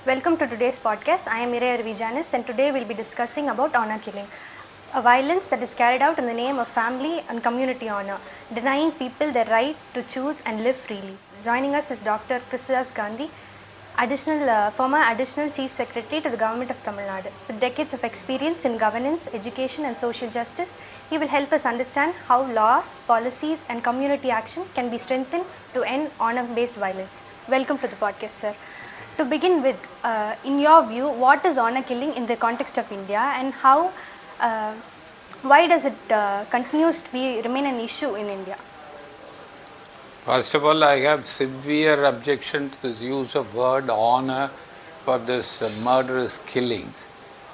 Welcome to today's podcast. I am Mireya Vijanis and today we'll be discussing about honor killing, a violence that is carried out in the name of family and community honor, denying people their right to choose and live freely. Joining us is Dr. Christas Gandhi, former Additional Chief Secretary to the Government of Tamil Nadu. With decades of experience in governance, education and social justice, he will help us understand how laws, policies and community action can be strengthened to end honor-based violence. Welcome to the podcast, sir. To begin with, in your view, what is honor killing in the context of India and why does it continues to remain an issue in India? First of all, I have severe objection to this use of word honor for this murderous killings.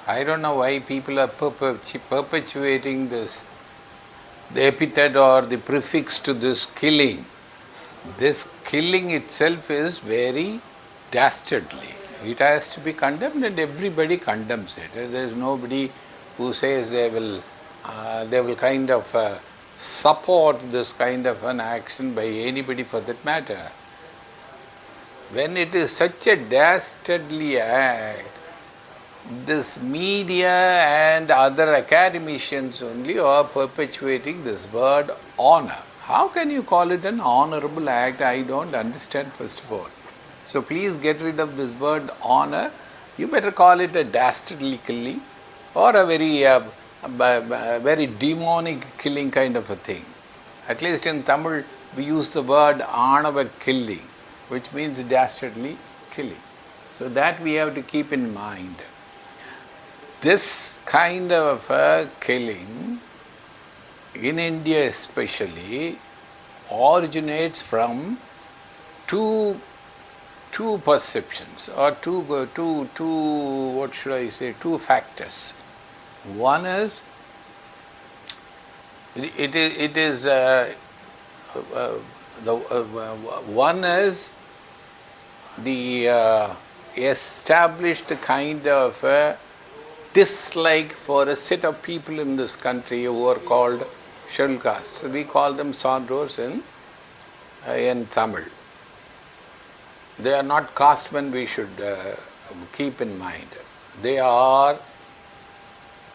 I don't know why people are perpetuating this, the epithet or the prefix to this killing. This killing itself is very dastardly. It has to be condemned and everybody condemns it. There is nobody who says they will kind of support this kind of an action by anybody for that matter. When it is such a dastardly act, this media and other academicians only are perpetuating this word honor. How can you call it an honorable act? I don't understand, first of all. So please get rid of this word honor. You better call it a dastardly killing or a very demonic killing kind of a thing. At least in Tamil, we use the word Anava killing, which means dastardly killing. So that we have to keep in mind. This kind of a killing, in India especially, originates from two perceptions or two factors. One is one is the established kind of dislike for a set of people in this country who are called scheduled castes. We call them Sandros in Tamil. They are not castemen, we should keep in mind. They are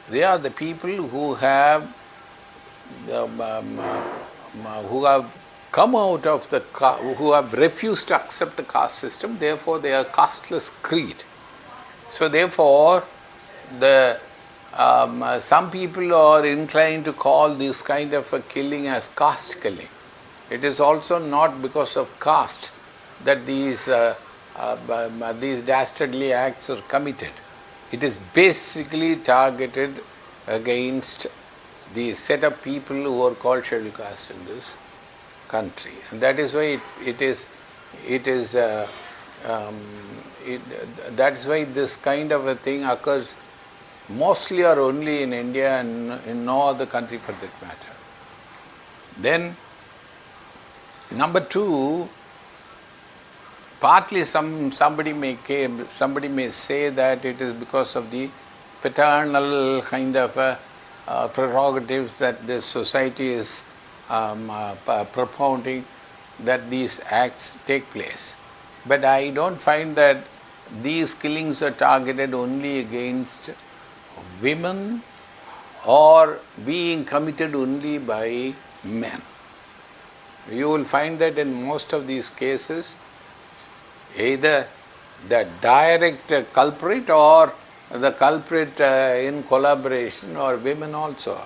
the people who have come out of who have refused to accept the caste system. Therefore, they are casteless creed. So, therefore, some people are inclined to call this kind of a killing as caste killing. It is also not because of caste that these dastardly acts are committed. It is basically targeted against the set of people who are called scheduled castes in this country, and that is why that's why this kind of a thing occurs mostly or only in India and in no other country for that matter. Then, number two. Partly somebody may say that it is because of the paternal kind of prerogatives that this society is propounding that these acts take place. But I don't find that these killings are targeted only against women or being committed only by men. You will find that in most of these cases, either the direct culprit or the culprit in collaboration or women also.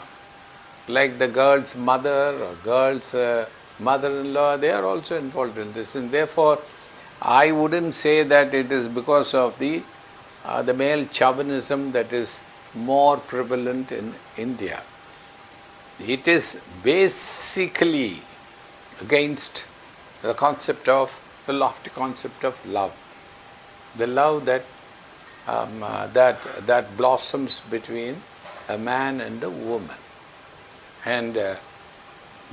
Like the girl's mother or girl's mother-in-law, they are also involved in this. And therefore, I wouldn't say that it is because of the male chauvinism that is more prevalent in India. It is basically against the lofty concept of love, the love that blossoms between a man and a woman. And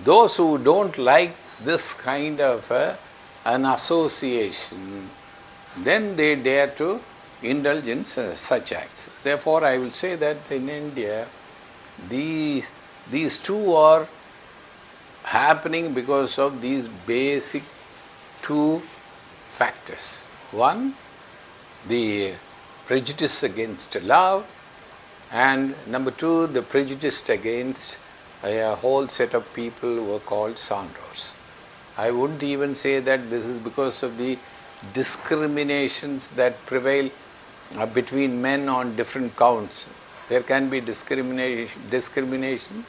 those who don't like this kind of an association, then they dare to indulge in such acts. Therefore, I will say that in India, these two are happening because of these basic two factors. One, the prejudice against love, and number two, the prejudice against a whole set of people who are called Sandros. I wouldn't even say that this is because of the discriminations that prevail between men on different counts. There can be discrimination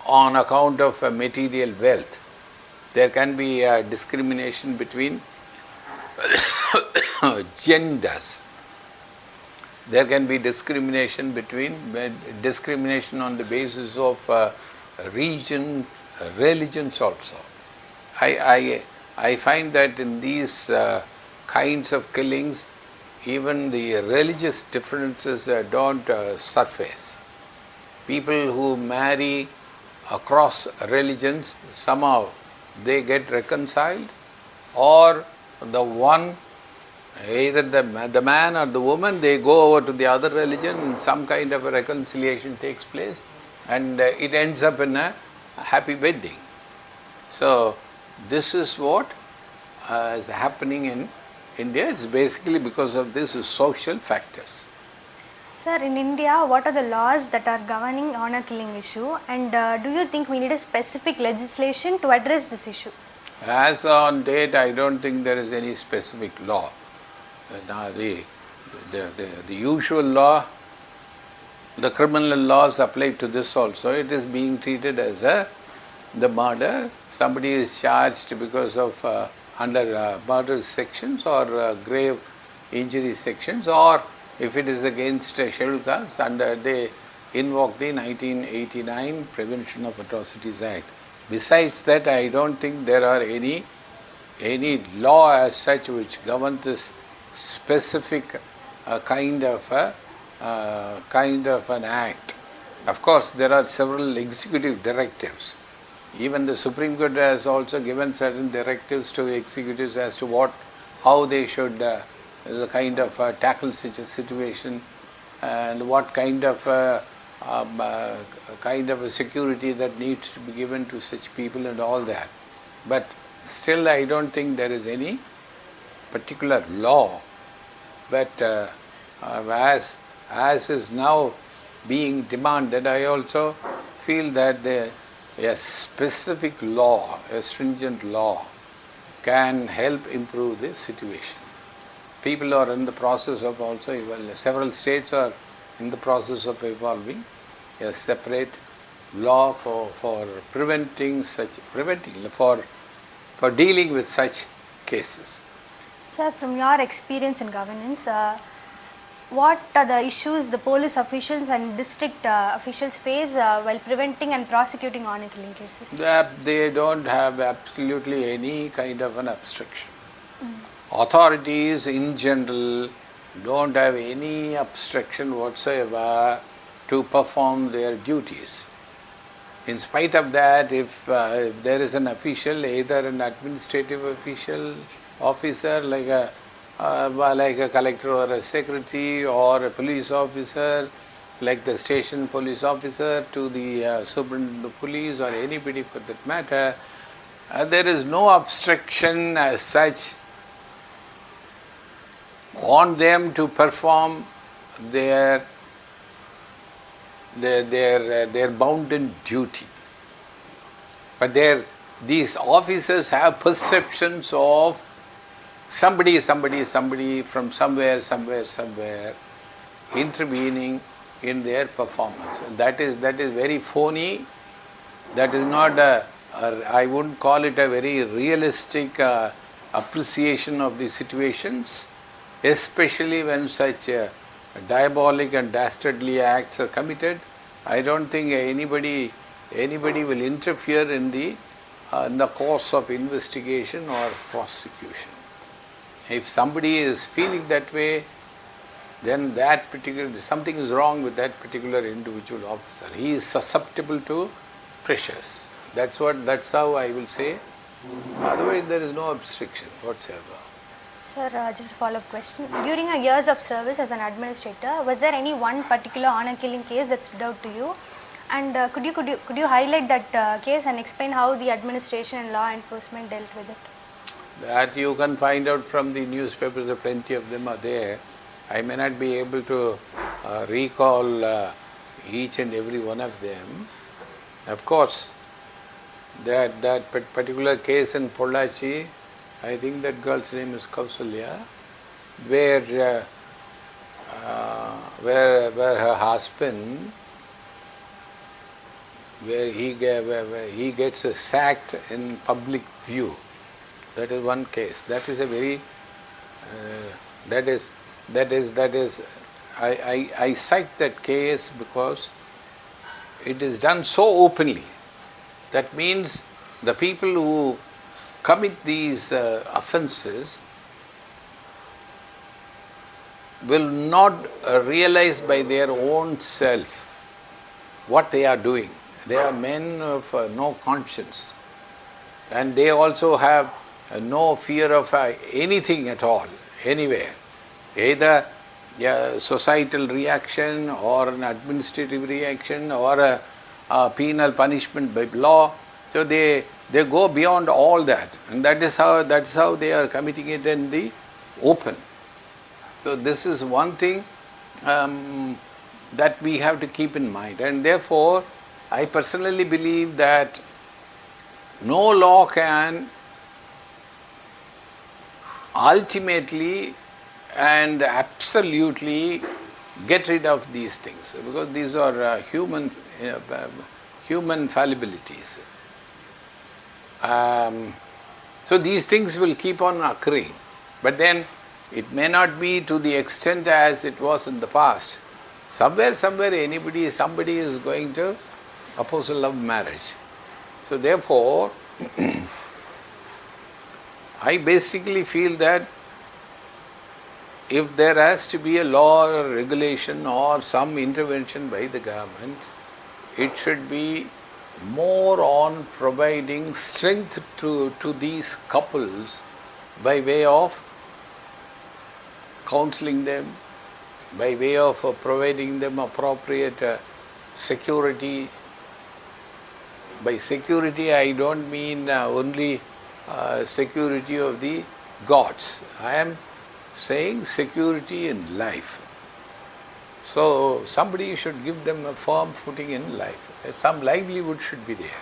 on account of material wealth. There can be discrimination between genders. There can be discrimination on the basis of region, religions also. I find that in these kinds of killings, even the religious differences don't surface. People who marry across religions, somehow they get reconciled, or the one, either the man or the woman, they go over to the other religion and some kind of a reconciliation takes place, and it ends up in a happy wedding. So this is what is happening in India. It's basically because of these social factors. Sir, in India, what are the laws that are governing honor killing issue, and do you think we need a specific legislation to address this issue? As on date, I don't think there is any specific law. Now the usual law, the criminal laws apply to this also. It is being treated as the murder. Somebody is charged because of under murder sections or grave injury sections, or if it is against scheduled castes, under they invoke the 1989 Prevention of Atrocities Act. Besides that, I don't think there are any law as such which governs this specific kind of an act. Of course, there are several executive directives. Even the Supreme Court has also given certain directives to executives as to how they should tackle such a situation, and what kind of a security that needs to be given to such people and all that. But still, I don't think there is any particular law. But as is now being demanded, I also feel that a specific law, a stringent law, can help improve the situation. People are in the process of several states are in the process of evolving a separate law for dealing with such cases. Sir, from your experience in governance, what are the issues the police officials and district officials face while preventing and prosecuting honor killing cases? They don't have absolutely any kind of an obstruction. Authorities in general don't have any obstruction whatsoever to perform their duties. In spite of that, if there is an official, either an administrative officer like a collector or a secretary, or a police officer like the station police officer to the superintendent of police, or anybody for that matter, there is no obstruction as such on them to perform their bounden duty. But these officers have perceptions of somebody from somewhere intervening in their performance. That is very phony. That is not I wouldn't call it a very realistic appreciation of the situations, especially when such diabolic and dastardly acts are committed. I don't think anybody will interfere in the course of investigation or prosecution. If somebody is feeling that way, then something is wrong with that particular individual officer. He is susceptible to pressures. That's how I will say. Otherwise, there is no obstruction whatsoever. Sir, just a follow-up question. During your years of service as an administrator, was there any one particular honor killing case that stood out to you? And could you highlight that case and explain how the administration and law enforcement dealt with it? That you can find out from the newspapers, plenty of them are there. I may not be able to recall each and every one of them. Of course, that particular case in Pollachi, I think that girl's name is Kausalya, where her husband, where he gets sacked in public view. That is one case. That is a very I cite that case because it is done so openly. That means the people who commit these offences will not realize by their own self what they are doing. They are men of no conscience, and they also have no fear of anything at all, anywhere, either societal reaction or an administrative reaction or a penal punishment by law. So they go beyond all that, and that's how they are committing it in the open. So this is one thing that we have to keep in mind, and therefore I personally believe that no law can ultimately and absolutely get rid of these things, because these are human fallibilities. So these things will keep on occurring, but then it may not be to the extent as it was in the past. Somewhere somebody is going to oppose a love marriage. So therefore I basically feel that if there has to be a law or a regulation or some intervention by the government, it should be more on providing strength to these couples by way of counseling them, by way of providing them appropriate security. By security, I don't mean only security of the gods. I am saying security in life. So somebody should give them a firm footing in life. Some livelihood should be there.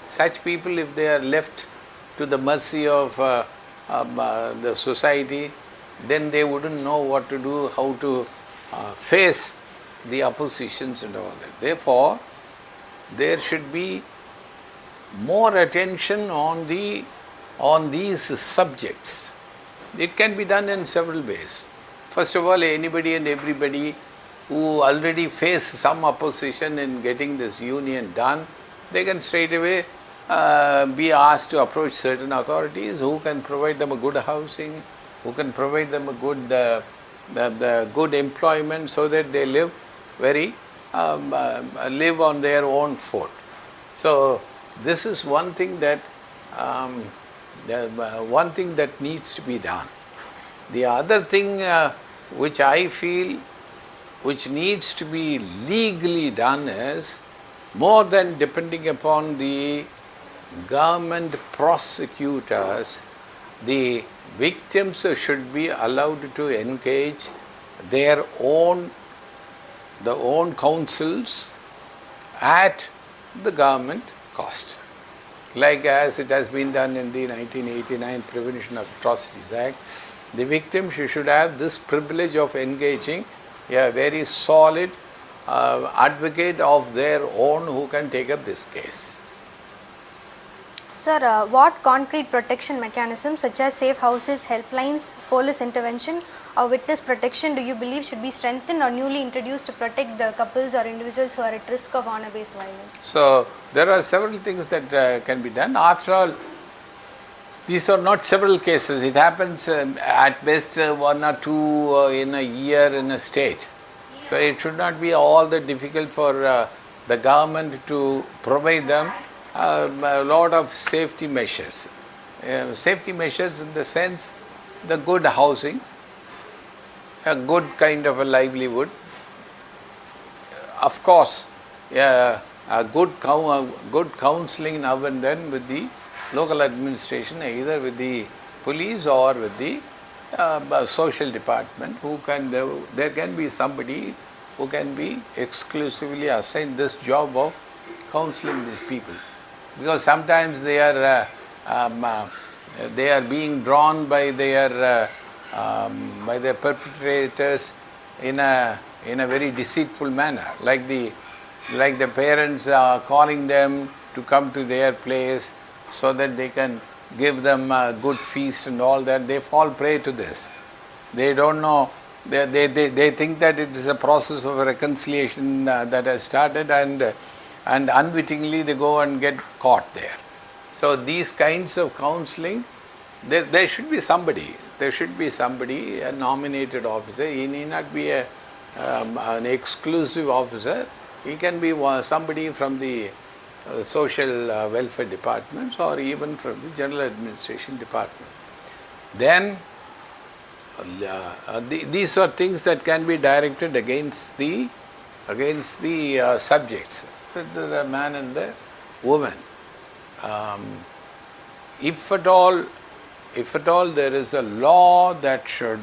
Such people, if they are left to the mercy of the society, then they wouldn't know what to do, how to face the oppositions and all that. Therefore, there should be more attention on these subjects. It can be done in several ways. First of all, anybody and everybody who already face some opposition in getting this union done, they can straight away be asked to approach certain authorities who can provide them a good housing, who can provide them a good employment, so that they live live on their own foot. So this is one thing that needs to be done. The other thing which I feel which needs to be legally done is, more than depending upon the government prosecutors, the victims should be allowed to engage their own counsels at the government cost. Like as it has been done in the 1989 Prevention of Atrocities Act, the victims should have this privilege of engaging a very solid advocate of their own who can take up this case. Sir, what concrete protection mechanisms such as safe houses, helplines, police intervention or witness protection do you believe should be strengthened or newly introduced to protect the couples or individuals who are at risk of honor-based violence? So, there are several things that can be done. After all, these are not several cases. It happens at best one or two in a year in a state. So, it should not be all that difficult for the government to provide them a lot of safety measures. Safety measures in the sense, the good housing, a good kind of a livelihood, of course, a good counseling now and then with the local administration, either with the police or with the social department, there can be somebody who can be exclusively assigned this job of counseling these people, because sometimes they are being drawn by their perpetrators in a very deceitful manner, like the parents are calling them to come to their place so that they can give them a good feast and all that. They fall prey to this. They don't know. They think that it is a process of reconciliation that has started, and unwittingly they go and get caught there. So these kinds of counseling, there should be somebody. There should be somebody, a nominated officer. He need not be an exclusive officer. He can be somebody from the social welfare departments or even from the general administration department. Then these are things that can be directed against the subjects, the man and the woman. If at all there is a law that should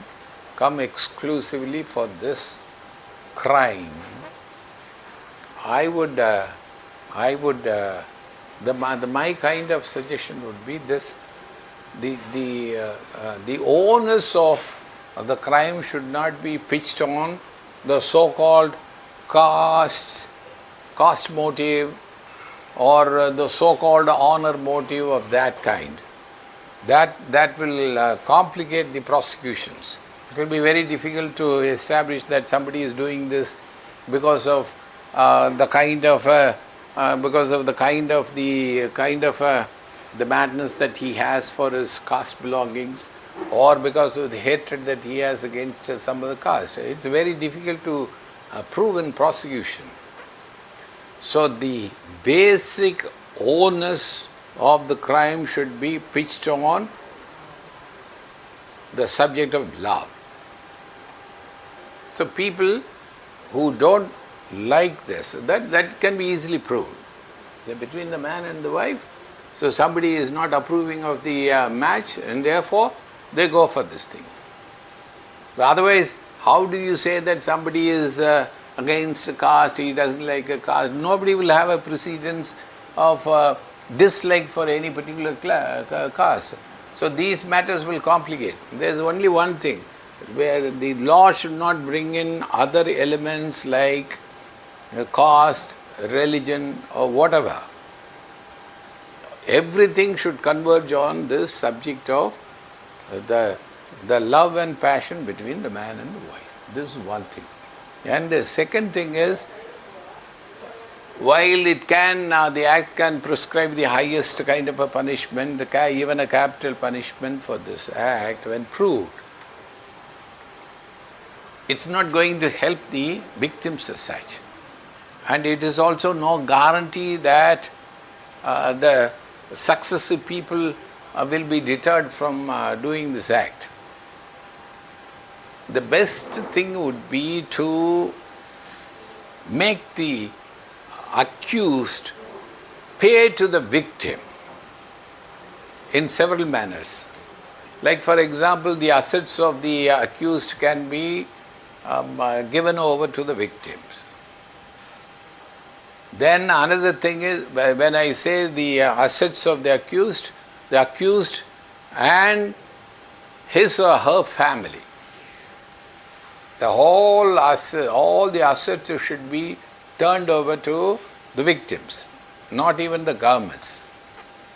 come exclusively for this crime, my kind of suggestion would be this: the onus of the crime should not be pitched on the so-called caste motive or the so-called honor motive of that kind. That will complicate the prosecutions. It will be very difficult to establish that somebody is doing this because of the madness that he has for his caste belongings, or because of the hatred that he has against some other caste. It's very difficult to prove in prosecution. So the basic onus of the crime should be pitched on the subject of love. So people who don't like this, that can be easily proved. Between the man and the wife, so somebody is not approving of the match, and therefore they go for this thing. But otherwise, how do you say that somebody is against a caste, he doesn't like a caste? Nobody will have a precedence of dislike for any particular caste. So these matters will complicate. There is only one thing, where the law should not bring in other elements like caste, religion or whatever. Everything should converge on this subject of the love and passion between the man and the wife. This is one thing. And the second thing is, while it can, the act can prescribe the highest kind of a punishment, even a capital punishment for this act when proved, it's not going to help the victims as such. And it is also no guarantee that the successive people will be deterred from doing this act. The best thing would be to make the accused pay to the victim in several manners. Like, for example, the assets of the accused can be given over to the victims. Then another thing is, when I say the assets of the accused and his or her family, all the assets should be turned over to the victims, not even the governments.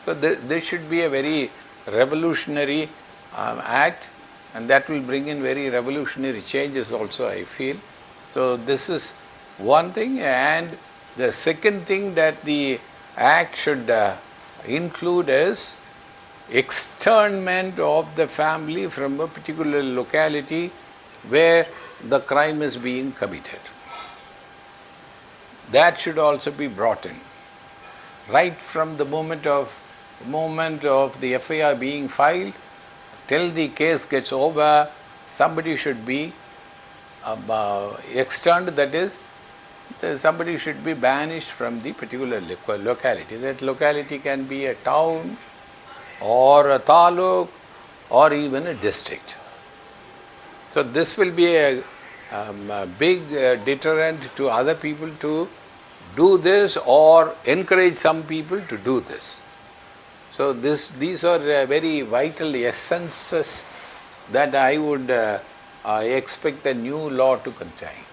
So this should be a very revolutionary act, and that will bring in very revolutionary changes also, I feel. So this is one thing. And the second thing that the act should include is externment of the family from a particular locality where the crime is being committed. That should also be brought in. Right from the moment of the FIR being filed till the case gets over, somebody should be externed, that is, somebody should be banished from the particular locality. That locality can be a town or a taluk or even a district. So this will be a big deterrent to other people to do this or encourage some people to do this. So these are very vital essences that I would expect the new law to contain.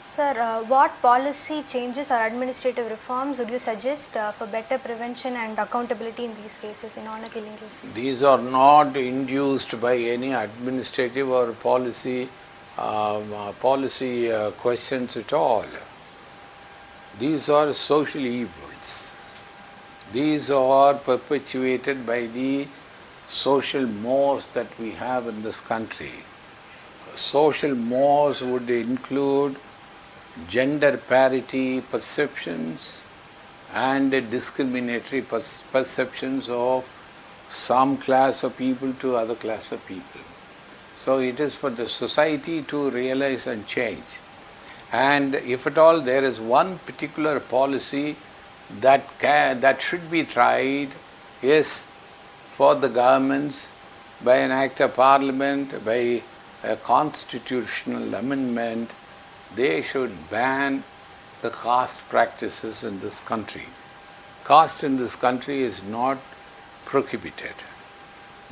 Sir, what policy changes or administrative reforms would you suggest for better prevention and accountability in these cases, in honor killing cases? These are not induced by any administrative or policy questions at all. These are social evils. These are perpetuated by the social mores that we have in this country. Social mores would include gender parity perceptions and discriminatory perceptions of some class of people to other class of people. So it is for the society to realize and change. And if at all there is one particular policy that should be tried, is for the governments by an act of parliament, by a constitutional amendment, they should ban the caste practices in this country. Caste in this country is not prohibited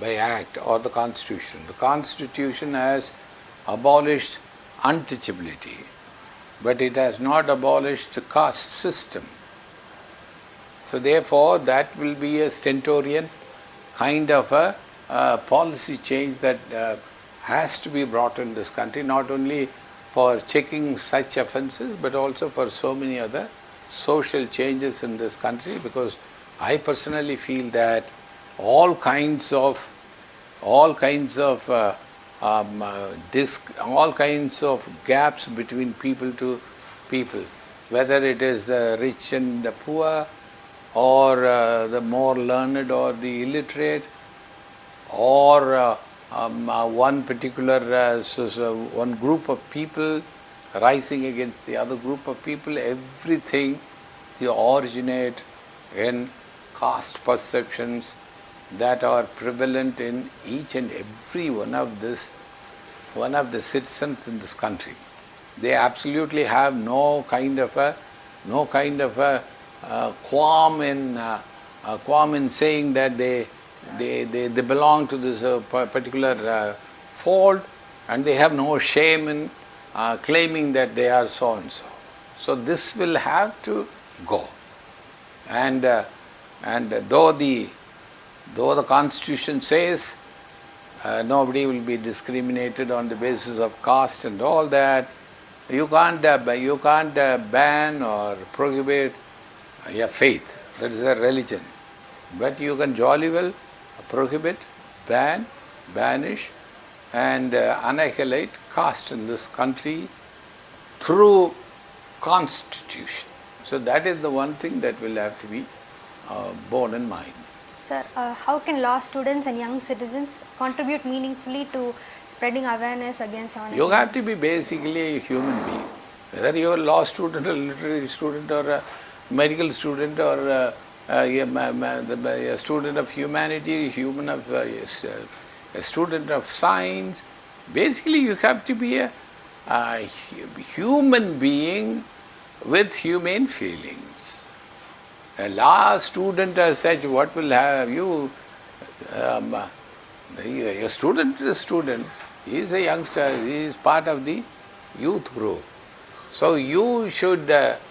by act or the constitution. The constitution has abolished untouchability, but it has not abolished the caste system. So therefore that will be a stentorian kind of a policy change that has to be brought in this country, not only for checking such offences but also for so many other social changes in this country, because I personally feel that all kinds of gaps between people to people, whether it is the rich and the poor, or the more learned or the illiterate, or one particular one group of people rising against the other group of people, everything they originate in caste perceptions that are prevalent in each and every one of the citizens in this country. They absolutely have no kind of a qualm in saying that they belong to this particular fold, and they have no shame in claiming that they are so and so. So this will have to go. And though the constitution says nobody will be discriminated on the basis of caste and all that, you can't ban or prohibit your faith. That is a religion. But you can jolly well prohibit, ban, banish and annihilate caste in this country through constitution. So that is the one thing that will have to be borne in mind. Sir, how can law students and young citizens contribute meaningfully to spreading awareness against honor You have to killings? be basically a human being. Whether you are a law student, a literary student, or a medical student, or a student of humanity, a student of science, basically you have to be a human being with humane feelings. A law student as such, what will have you? A student is a student. He is a youngster. He is part of the youth group. So you should nurture.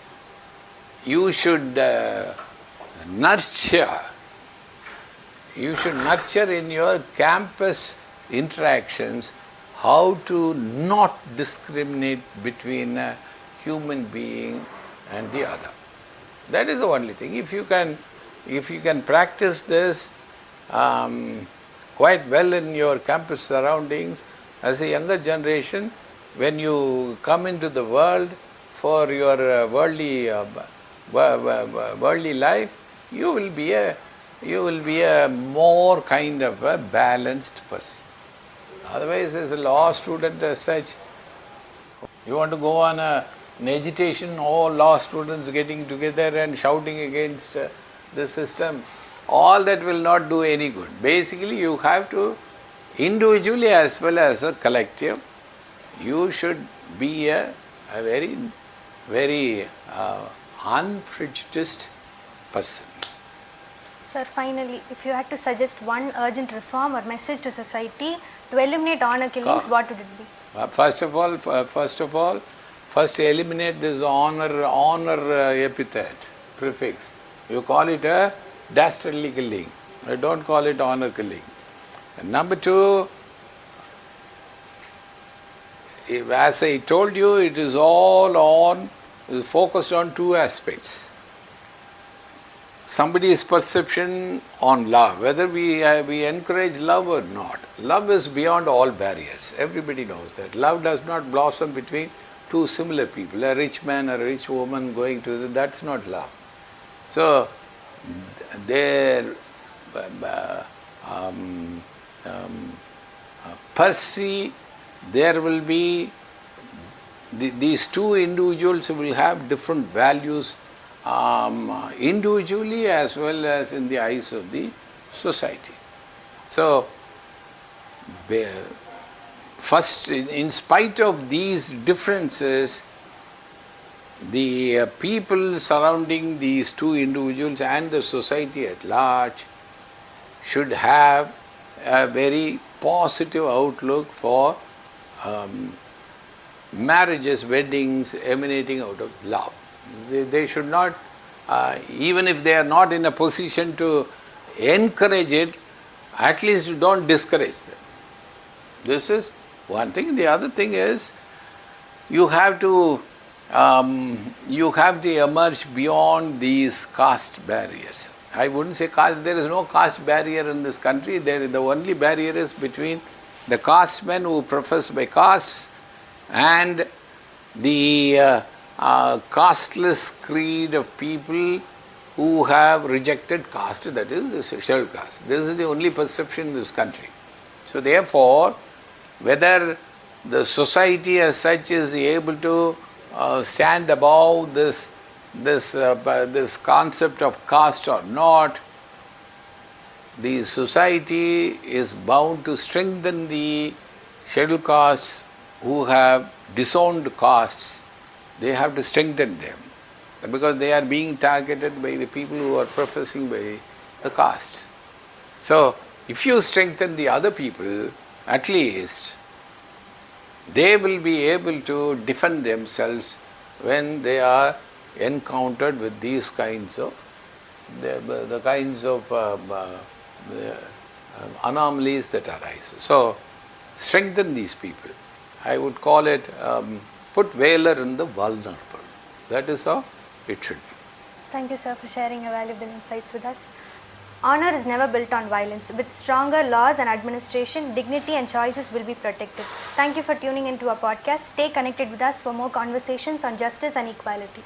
You should nurture in your campus interactions how to not discriminate between a human being and the other. That is the only thing. If you can practice this quite well in your campus surroundings, as a younger generation, when you come into the world for your worldly life, you will be a more kind of a balanced person. Otherwise, as a law student as such, you want to go on an agitation, all law students getting together and shouting against the system, all that will not do any good. Basically, you have to individually as well as a collective, you should be a very, very unprejudiced person. Sir, finally, if you had to suggest one urgent reform or message to society to eliminate honor killings, what would it be? First of all, first eliminate this honor epithet, prefix. You call it a dastardly killing. You don't call it honor killing. And number two, as I told you, it is focused on two aspects. Somebody's perception on love, whether we encourage love or not. Love is beyond all barriers. Everybody knows that. Love does not blossom between two similar people. A rich man or a rich woman going to that's not love. So, per se, there will be these two individuals will have different values individually as well as in the eyes of the society. So, first, in spite of these differences, the people surrounding these two individuals and the society at large should have a very positive outlook for marriages, weddings emanating out of love. They should not, even if they are not in a position to encourage it, at least don't discourage them. This is one thing. The other thing is you have to emerge beyond these caste barriers. I wouldn't say caste, there is no caste barrier in this country. The only barrier is between the caste men who profess by castes and the casteless creed of people who have rejected caste, that is the scheduled caste. This is the only perception in this country. So therefore, whether the society as such is able to stand above this concept of caste or not, the society is bound to strengthen the scheduled castes who have disowned castes. They have to strengthen them because they are being targeted by the people who are professing by the caste. So, if you strengthen the other people, at least they will be able to defend themselves when they are encountered with these kinds of the kinds of anomalies that arise. So, strengthen these people. I would call it put valor in the vulnerable. That is how it should be. Thank you, sir, for sharing your valuable insights with us. Honor is never built on violence. With stronger laws and administration, dignity and choices will be protected. Thank you for tuning into our podcast. Stay connected with us for more conversations on justice and equality.